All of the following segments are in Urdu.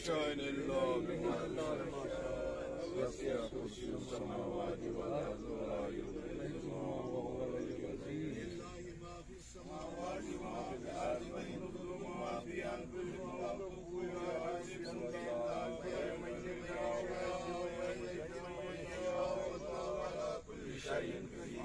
شأن الله بما وسع كرسي السماوات والأرض ولا يؤوده وهو العلي العظيم لله ما في السماوات وما في الأرض وينزل ما في أنفسكم وتخفوا ما يحاسبكم به الله فيمن يشاء ويهدي من يشاء والله على كل شيء قدير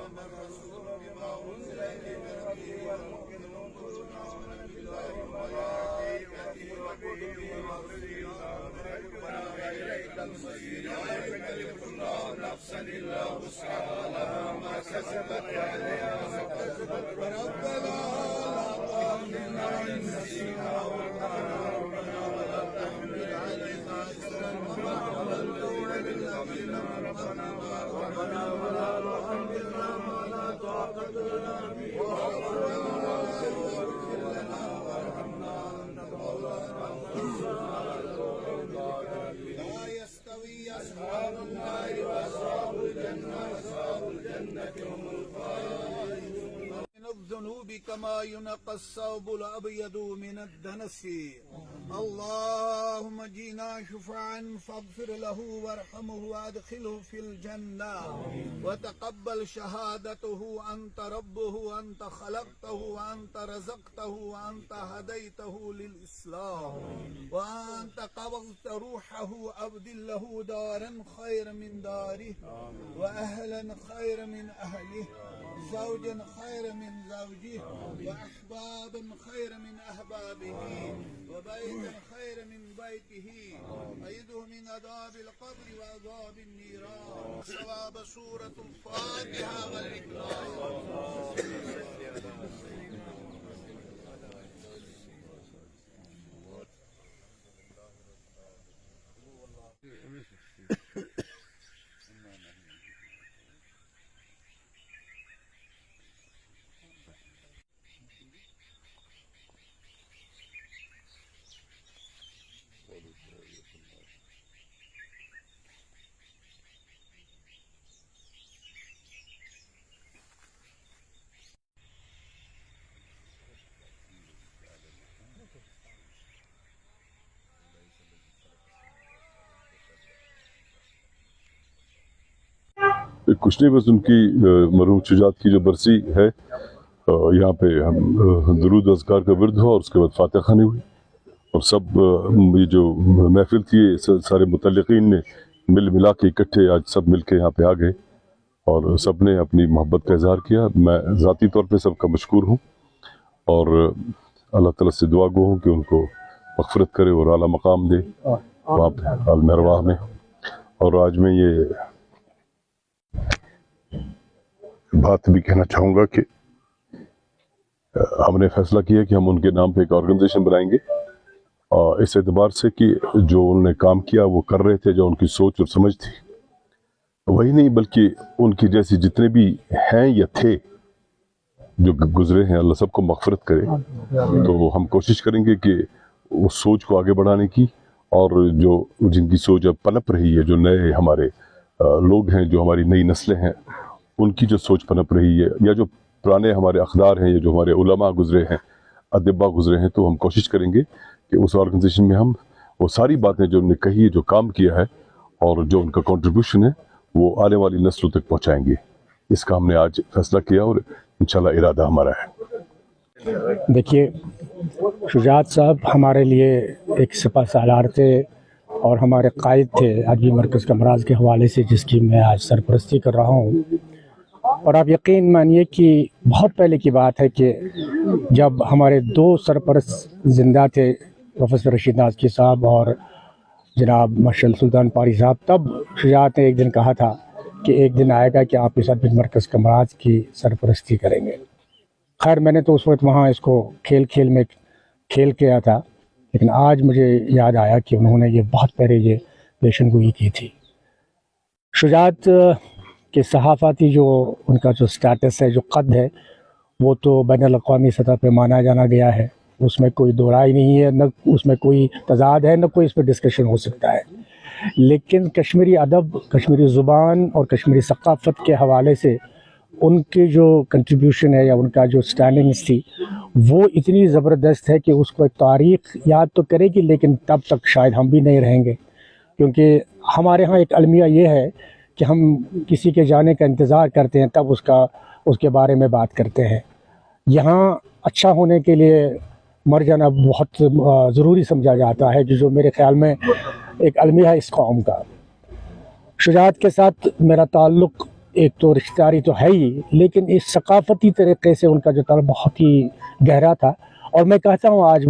آمن الرسول بما أنزل إليه من ربه والمؤمنون كلنا آمن بالله وملائكته وكتبه ورسله إليك المصير لا يكلف الله نفسا إلا وسعها لها ما كسبت وعليها ما اكتسبت ربنا لا تؤاخذنا إن نسينا أو أخطأنا ربنا ولا تحمل علينا إصرا كما حملته على الذين من قبلنا ربنا ولا تحملنا ما لا طاقة لنا به واغفر لنا وارحمنا أنت مولانا فانصرنا على القوم الكافرين لا يستوي أصحاب النار وأصحاب الجنة هم الفائزون من الذنوب كما ينقى الثوب الأبيض من الدنس اللهم جئنا شفعا فاغفر له وارحمه وادخله في الجنة وتقبل شهادته أنت ربه وأنت خلقته وأنت رزقته وأنت هديته للإسلام وأنت قبضت روحه أبدل له دارا خير من داره وأهلا خير من أهله زوجا خير من زوجه وأحبابا خير من أحبابه وبيتا خير من بيته أيده من عذاب القبر وعذاب النيران ثواب سورة الفاتحة والإخلاص کچھ نہیں، بس ان کی مرحوم شجاعت کی جو برسی ہے یہاں پہ ہم درود اذکار کا ورد ہوا اور اس کے بعد فاتحہ خوانی ہوئی اور سب یہ جو محفل تھی سارے متعلقین نے ملا کے اکٹھے آج سب مل کے یہاں پہ آ گئے اور سب نے اپنی محبت کا اظہار کیا. میں ذاتی طور پہ سب کا مشکور ہوں اور اللہ تعالیٰ سے دعا گو ہوں کہ ان کو مغفرت کرے اور اعلیٰ مقام دے وہاں پہ عالم ارواح میں. اور آج میں یہ بات بھی کہنا چاہوں گا کہ ہم نے فیصلہ کیا کہ ہم ان کے نام پہ ایک آرگنائزیشن بنائیں گے اس اعتبار سے کہ جو انہوں نے کام کیا وہ کر رہے تھے، جو ان کی سوچ اور سمجھ تھی وہی نہیں بلکہ ان کی جیسی جتنے بھی ہیں یا تھے جو گزرے ہیں، اللہ سب کو مغفرت کرے. تو ہم کوشش کریں گے کہ اس سوچ کو آگے بڑھانے کی اور جو جن کی سوچ اب پنپ رہی ہے، جو نئے ہمارے لوگ ہیں، جو ہماری نئی نسلیں ہیں، ان کی جو سوچ پنپ رہی ہے یا جو پرانے ہمارے اقدار ہیں یا جو ہمارے علماء گزرے ہیں، ادبا گزرے ہیں، تو ہم کوشش کریں گے کہ اس آرگنائزیشن میں ہم وہ ساری باتیں جو انہوں نے کہی ہے، جو کام کیا ہے اور جو ان کا کنٹریبیوشن ہے وہ آنے والی نسلوں تک پہنچائیں گے. اس کا ہم نے آج فیصلہ کیا اور انشاءاللہ ارادہ ہمارا ہے. دیکھیے، شجاعت صاحب ہمارے لیے ایک سپہ سالار تھے اور ہمارے قائد تھے عدوی مرکز کمراز کے حوالے سے، جس کی میں آج سرپرستی کر رہا ہوں. اور آپ یقین مانیے کہ بہت پہلے کی بات ہے کہ جب ہمارے دو سرپرست زندہ تھے، پروفیسر رشید نازکی صاحب اور جناب مشل سلطان پاری صاحب، تب شجاعت نے ایک دن کہا تھا کہ ایک دن آئے گا کہ آپ اس عدوی مرکز کمراز کی سرپرستی کریں گے. خیر، میں نے تو اس وقت وہاں اس کو کھیل میں کھیل کیا تھا، لیکن آج مجھے یاد آیا کہ انہوں نے یہ بہت پہلے یہ پیشن گوئی کی تھی. شجاعت کے صحافتی جو ان کا جو سٹیٹس ہے، جو قد ہے، وہ تو بین الاقوامی سطح پہ مانا جانا گیا ہے. اس میں کوئی دو رائے نہیں ہے، نہ اس میں کوئی تضاد ہے، نہ کوئی اس پہ ڈسکشن ہو سکتا ہے. لیکن کشمیری ادب، کشمیری زبان اور کشمیری ثقافت کے حوالے سے ان کے جو کنٹریبیوشن ہے یا ان کا جو اسٹینڈنگس تھی وہ اتنی زبردست ہے کہ اس کو ایک تاریخ یاد تو کرے گی، لیکن تب تک شاید ہم بھی نہیں رہیں گے، کیونکہ ہمارے ہاں ایک المیہ یہ ہے کہ ہم کسی کے جانے کا انتظار کرتے ہیں تب اس کے بارے میں بات کرتے ہیں۔ یہاں اچھا ہونے کے لیے مر جانا بہت ضروری سمجھا جاتا ہے، جو میرے خیال میں ایک المیہ ہے اس قوم کا۔ شجاعت کے ساتھ میرا تعلق ایک تو رشتہ داری تو ہے ہی، لیکن اس ثقافتی طریقے سے ان کا جو تعلق بہت ہی گہرا تھا، اور میں کہتا ہوں آج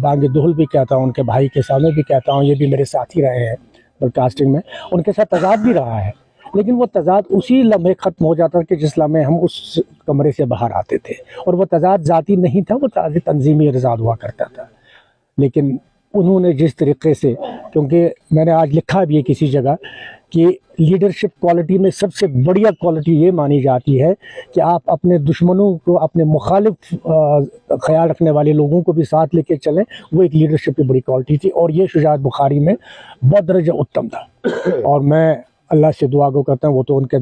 بانگ دہل بھی کہتا ہوں، ان کے بھائی کے سامنے بھی کہتا ہوں، یہ بھی میرے ساتھی رہے ہیں براڈ کاسٹنگ میں، ان کے ساتھ تضاد بھی رہا ہے، لیکن وہ تضاد اسی لمحے ختم ہو جاتا کہ جس لمحے ہم اس کمرے سے باہر آتے تھے، اور وہ تضاد ذاتی نہیں تھا، وہ تنظیمی تضاد ہوا کرتا تھا۔ لیکن انہوں نے جس طریقے سے، کیونکہ میں نے آج لکھا بھی ہے کسی جگہ کہ لیڈرشپ کوالٹی میں سب سے بڑھیا کوالٹی یہ مانی جاتی ہے کہ آپ اپنے دشمنوں کو، اپنے مخالف خیال رکھنے والے لوگوں کو بھی ساتھ لے کے چلیں، وہ ایک لیڈرشپ کی بڑی کوالٹی تھی، اور یہ شجاعت بخاری میں بہت درجہ اتم تھا۔ اور میں اللہ سے دعا کو کرتا ہوں، وہ تو ان کے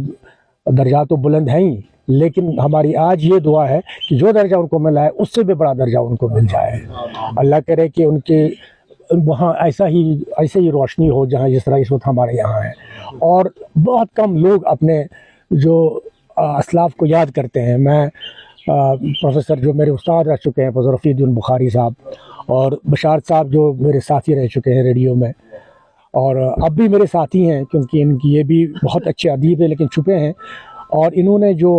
درجات تو بلند ہیں ہی، لیکن ہماری آج یہ دعا ہے کہ جو درجہ ان کو ملا ہے اس سے بھی بڑا درجہ ان کو مل جائے۔ اللہ کرے کہ ان کے وہاں ایسے ہی روشنی ہو جہاں جس طرح اس وقت ہمارے یہاں ہے، اور بہت کم لوگ اپنے جو اسلاف کو یاد کرتے ہیں۔ میں پروفیسر جو میرے استاد رہ چکے ہیں، پروفیسر رفیع الدین بخاری صاحب، اور بشارت صاحب جو میرے ساتھی رہ چکے ہیں ریڈیو میں، اور اب بھی میرے ساتھی ہیں، کیونکہ ان کی یہ بھی بہت اچھے ادیب ہیں لیکن چھپے ہیں، اور انہوں نے جو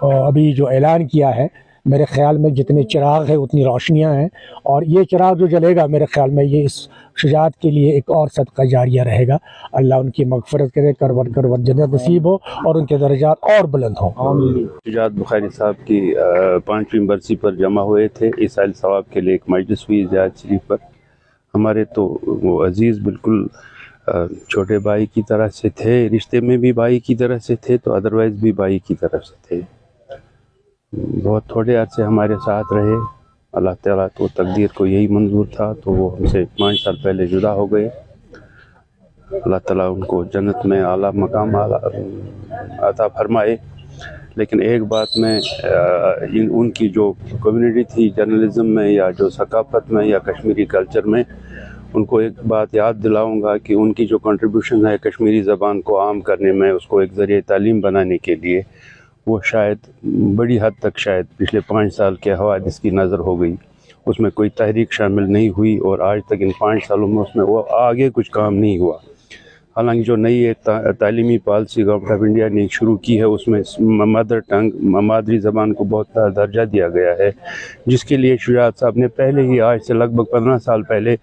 ابھی جو اعلان کیا ہے، میرے خیال میں جتنے چراغ ہیں اتنی روشنیاں ہیں، اور یہ چراغ جو جلے گا میرے خیال میں یہ اس شجاعت کے لیے ایک اور صدقہ جاریہ رہے گا۔ اللہ ان کی مغفرت کرے، کروٹ جنت نصیب ہو، اور ان کے درجات اور بلند ہوں۔ شجاعت بخاری صاحب کی 5ویں برسی پر جمع ہوئے تھے، عیسائی ثواب کے لیے ایک مجلس ہوئی زیاد شریف پر۔ ہمارے تو وہ عزیز بالکل چھوٹے بھائی کی طرح سے تھے، رشتے میں بھی بھائی کی طرح سے تھے تو ادروائز بھی بھائی کی طرف سے تھے۔ بہت تھوڑے عرصے ہمارے ساتھ رہے، اللہ تعالیٰ تو تقدیر کو یہی منظور تھا تو وہ ہم سے 5 سال پہلے جدا ہو گئے۔ اللہ تعالیٰ ان کو جنت میں اعلیٰ مقام عطا فرمائے۔ لیکن ایک بات میں ان کی جو کمیونٹی تھی جرنلزم میں یا جو ثقافت میں یا کشمیری کلچر میں، ان کو ایک بات یاد دلاؤں گا کہ ان کی جو کنٹریبیوشن ہے کشمیری زبان کو عام کرنے میں، اس کو ایک ذریعہ تعلیم بنانے کے لیے، وہ شاید بڑی حد تک شاید پچھلے 5 سال کے حوادث کی نظر ہو گئی۔ اس میں کوئی تحریک شامل نہیں ہوئی، اور آج تک ان 5 سالوں میں اس میں وہ آگے کچھ کام نہیں ہوا۔ حالانکہ جو نئی ایک تعلیمی پالیسی گورنمنٹ آف انڈیا نے شروع کی ہے، اس میں مدر ٹنگ مادری زبان کو بہت درجہ دیا گیا ہے، جس کے لیے شجاعت صاحب نے پہلے ہی آج سے لگ بھگ 15 سال پہلے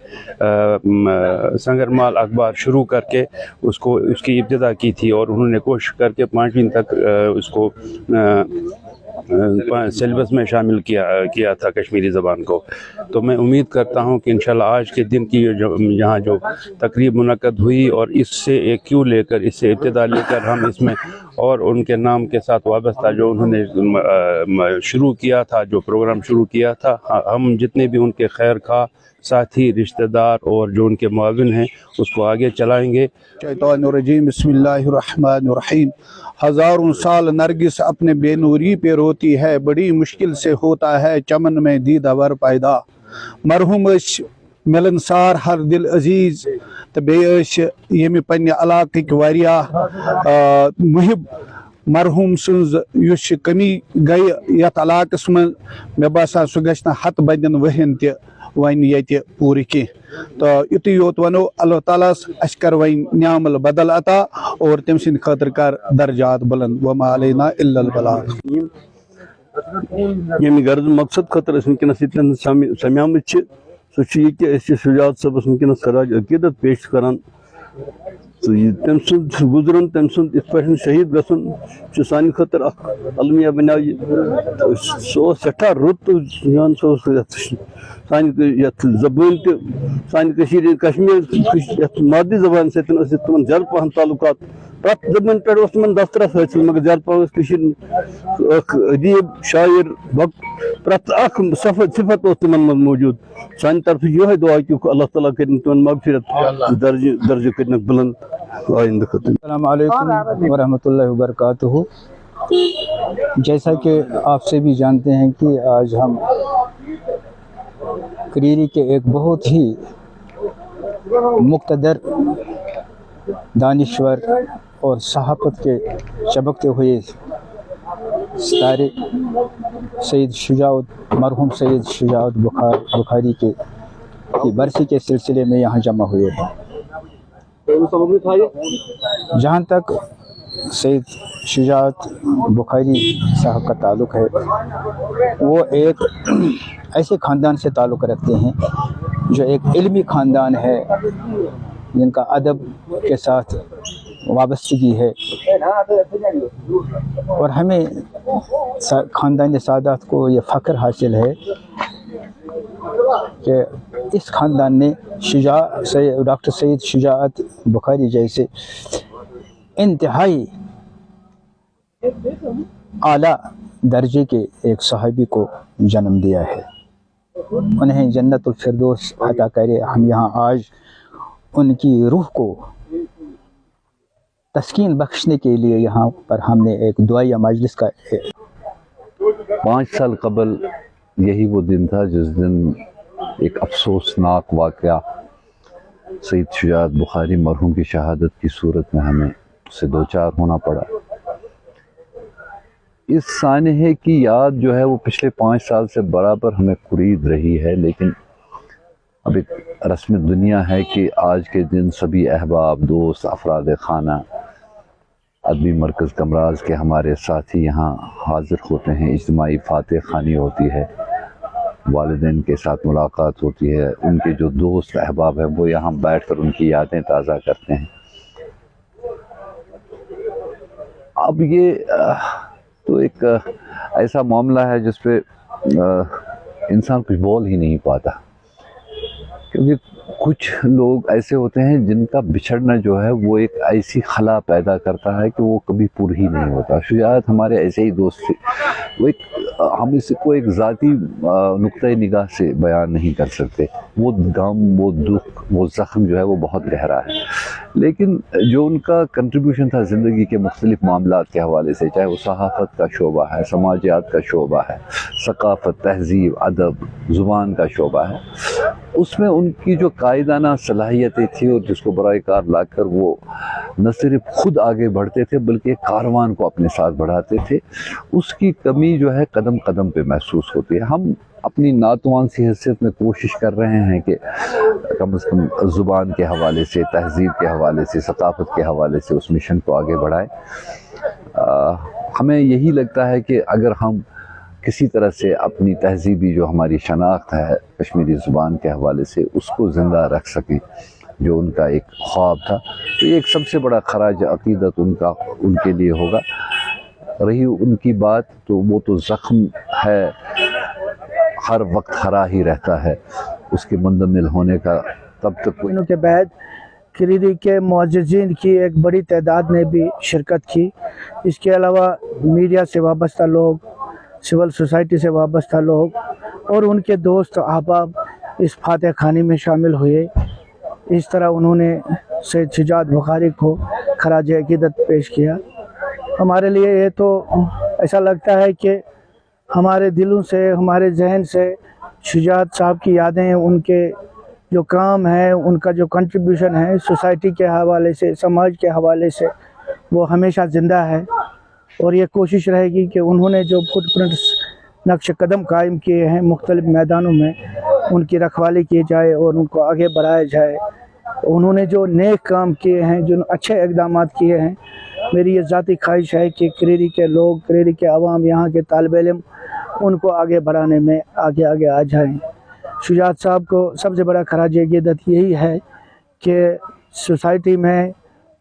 سنگرمال اخبار شروع کر کے اس کی ابتدا کی تھی، اور انہوں نے کوشش کر کے 5ویں تک اس کو سلیبس میں شامل کیا تھا کشمیری زبان کو۔ تو میں امید کرتا ہوں کہ انشاءاللہ آج کے دن کی یہاں جو تقریب منعقد ہوئی، اور اس سے ایک کیو لے کر، اس سے ابتدا لے کر ہم اس میں اور ان کے نام کے ساتھ وابستہ جو انہوں نے شروع کیا تھا، جو پروگرام شروع کیا تھا، ہم جتنے بھی ان کے خیر خواہ ساتھی، رشتہ دار اور جو ان کے معاون ہیں اس کو آگے چلائیں گے۔ شیطان الرجیم، بسم اللہ الرحمن الرحیم۔ ہزاروں سال نرگس اپنے بے نوری پہ روتی ہے، بڑی مشکل سے ہوتا ہے چمن میں دیدہ ور پیدا۔ مرحوم ملنسار ہر دل عزیز تو بیش یمی پنہ علاقہ واریاہ محب مرحوم سنز یس کمی گئی یت علاقس من، مے باسان سہ گژھِ نہٕ ہتھ بدین ؤہین تہ ون یتہِ پوٗرٕ کینٛہہ۔ تو یُتُے یوت ونو اللہ تعالیٰ اَسہِ کر وۄنۍ نعمل بدل عطا، اور تٔمۍ سٕنٛدِ خٲطرٕ کر درجات بلند، وما علینا الا البلاغ۔ ییٚمہِ غرض مقصد خٲطرٕ أسۍ وٕنکیٚنس ییٚتٮ۪ن سمیمٕتۍ چھِ، سُہ چھُ یہِ کہِ أسۍ چھِ شجاعت صٲبس وٕنکیٚنس خراج عقیدت پیش کران، تہٕ تٔمۍ سُنٛد گُزرُن، تٔمۍ سُنٛد یِتھ پٲٹھۍ شہیٖد گژھُن چھُ سانہِ خٲطرٕ اکھ المیہ بنیٛو یہِ۔ سُہ اوس سٮ۪ٹھاہ رُت تہٕ جان، سُہ اوس سانہِ یتھ زبٲنۍ تہِ، سانہِ کٔشیٖرِ کشمیٖر یتھ مادری زبانہِ سۭتۍ ٲسۍ تِمن زیادٕ پہن تعلقات۔ پرٛٮ۪تھ زبٲنۍ پٮ۪ٹھ اوس تِمن دسترس حٲصِل، مگر زیادٕ پہن اوس کٔشیٖرِ اکھ ادیٖب، شاعر، پرٛٮ۪تھ اکھ صفت اوس تِمن منٛز موٗجوٗد۔ سانہِ طرفہٕ چھُ یِہوے دعا کہ اللہ تعالیٰ کٔرِنۍ تِمن مغفرت، درجہٕ کٔرِنکھ بلند آیندٕ خٲطرٕ۔ السلام علیکم ورحمۃ اللہ وبرکاتہ۔ جیسا کہ آپ سے بھی جانتے ہیں کہ آج ہم کریری کے ایک بہت ہی مقتدر، دانشور اور صحافت کے چمکتے ہوئے ستارے سید شجاعت، مرحوم سید شجاعت بخاری کی برسی کے سلسلے میں یہاں جمع ہوئے ہیں۔ جہاں تک سید شجاعت بخاری صاحب کا تعلق ہے، وہ ایک ایسے خاندان سے تعلق رکھتے ہیں جو ایک علمی خاندان ہے، جن کا ادب کے ساتھ وابستگی ہے، اور ہمیں خاندان سادات کو یہ فخر حاصل ہے کہ اس خاندان نے ڈاکٹر سید شجاعت بخاری جیسے انتہائی اعلیٰ درجے کے ایک صحابی کو جنم دیا ہے۔ انہیں جنت الفردوس عطا کرے۔ ہم یہاں آج ان کی روح کو تسکین بخشنے کے لیے یہاں پر ہم نے ایک دعائیہ مجلس کا 5 سال قبل یہی وہ دن تھا جس دن ایک افسوسناک واقعہ سید شجاعت بخاری مرحوم کی شہادت کی صورت میں ہمیں سے دوچار ہونا پڑا۔ اس سانحے کی یاد جو ہے وہ پچھلے 5 سال سے برابر ہمیں قرید رہی ہے، لیکن اب ایک رسم دنیا ہے کہ آج کے دن سبھی احباب، دوست، افراد خانہ ادبی مرکز کمراز کے ہمارے ساتھی یہاں حاضر ہوتے ہیں، اجتماعی فاتح خوانی ہوتی ہے، والدین کے ساتھ ملاقات ہوتی ہے، ان کے جو دوست احباب ہیں وہ یہاں بیٹھ کر ان کی یادیں تازہ کرتے ہیں۔ اب یہ تو ایک ایسا معاملہ ہے جس پہ انسان کچھ بول ہی نہیں پاتا، کیونکہ کچھ لوگ ایسے ہوتے ہیں جن کا بچھڑنا جو ہے وہ ایک ایسی خلا پیدا کرتا ہے کہ وہ کبھی پر ہی نہیں ہوتا۔ شجاعت ہمارے ایسے ہی دوست تھے، وہ ہم اس کو ایک ذاتی نقطۂ نگاہ سے بیان نہیں کر سکتے۔ وہ غم، وہ دکھ، وہ زخم جو ہے وہ بہت گہرا ہے، لیکن جو ان کا کنٹریبیوشن تھا زندگی کے مختلف معاملات کے حوالے سے، چاہے وہ صحافت کا شعبہ ہے، سماجیات کا شعبہ ہے، ثقافت، تہذیب، ادب، زبان کا شعبہ ہے، اس میں ان کی جو قائدانہ صلاحیتیں تھیں اور جس کو برائے کار لا کر وہ نہ صرف خود آگے بڑھتے تھے بلکہ کاروان کو اپنے ساتھ بڑھاتے تھے، اس کی کمی جو ہے قدم قدم پہ محسوس ہوتی ہے۔ ہم اپنی ناتوان سی حیثیت میں کوشش کر رہے ہیں کہ کم از کم زبان کے حوالے سے، تہذیب کے حوالے سے، ثقافت کے حوالے سے اس مشن کو آگے بڑھائیں۔ ہمیں یہی لگتا ہے کہ اگر ہم کسی طرح سے اپنی تہذیبی جو ہماری شناخت ہے کشمیری زبان کے حوالے سے اس کو زندہ رکھ سکیں، جو ان کا ایک خواب تھا، تو یہ ایک سب سے بڑا خراج عقیدت ان کے لیے ہوگا۔ رہی ان کی بات تو وہ تو زخم ہے، ہر وقت ہرا ہی رہتا ہے، اس کے مندمل ہونے کا تب تک دنوں کے بعد کریری کے معززین کی ایک بڑی تعداد نے بھی شرکت کی۔ اس کے علاوہ میڈیا سے وابستہ لوگ، سول سوسائٹی سے وابستہ لوگ اور ان کے دوست احباب اس فاتح خوانی میں شامل ہوئے۔ اس طرح انہوں نے سید شجاعت بخاری کو خراج عقیدت پیش کیا۔ ہمارے لیے یہ تو ایسا لگتا ہے کہ ہمارے دلوں سے، ہمارے ذہن سے شجاعت صاحب کی یادیں، ان کے جو کام ہے، ان کا جو کنٹریبیوشن ہے سوسائٹی کے حوالے سے، سماج کے حوالے سے، وہ ہمیشہ زندہ ہے، اور یہ کوشش رہے گی کہ انہوں نے جو فٹ پرنٹس، نقش قدم قائم کیے ہیں مختلف میدانوں میں، ان کی رکھوالی کی جائے اور ان کو آگے بڑھایا جائے۔ انہوں نے جو نیک کام کیے ہیں، جو اچھے اقدامات کیے ہیں، میری یہ ذاتی خواہش ہے کہ کریری کے لوگ، کریری کے عوام، یہاں کے طالب علم ان کو آگے بڑھانے میں آگے آ جائیں۔ شجاعت صاحب کو سب سے بڑا خراج عقیدت یہی ہے کہ سوسائٹی میں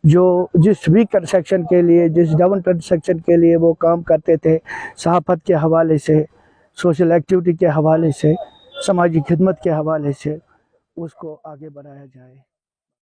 جس ویکر سیکشن کے لیے، جس ڈاؤن ٹرن سیکشن کے لیے وہ کام کرتے تھے، صحافت کے حوالے سے، سوشل ایکٹیویٹی کے حوالے سے، سماجی خدمت کے حوالے سے، اس کو آگے بڑھایا جائے۔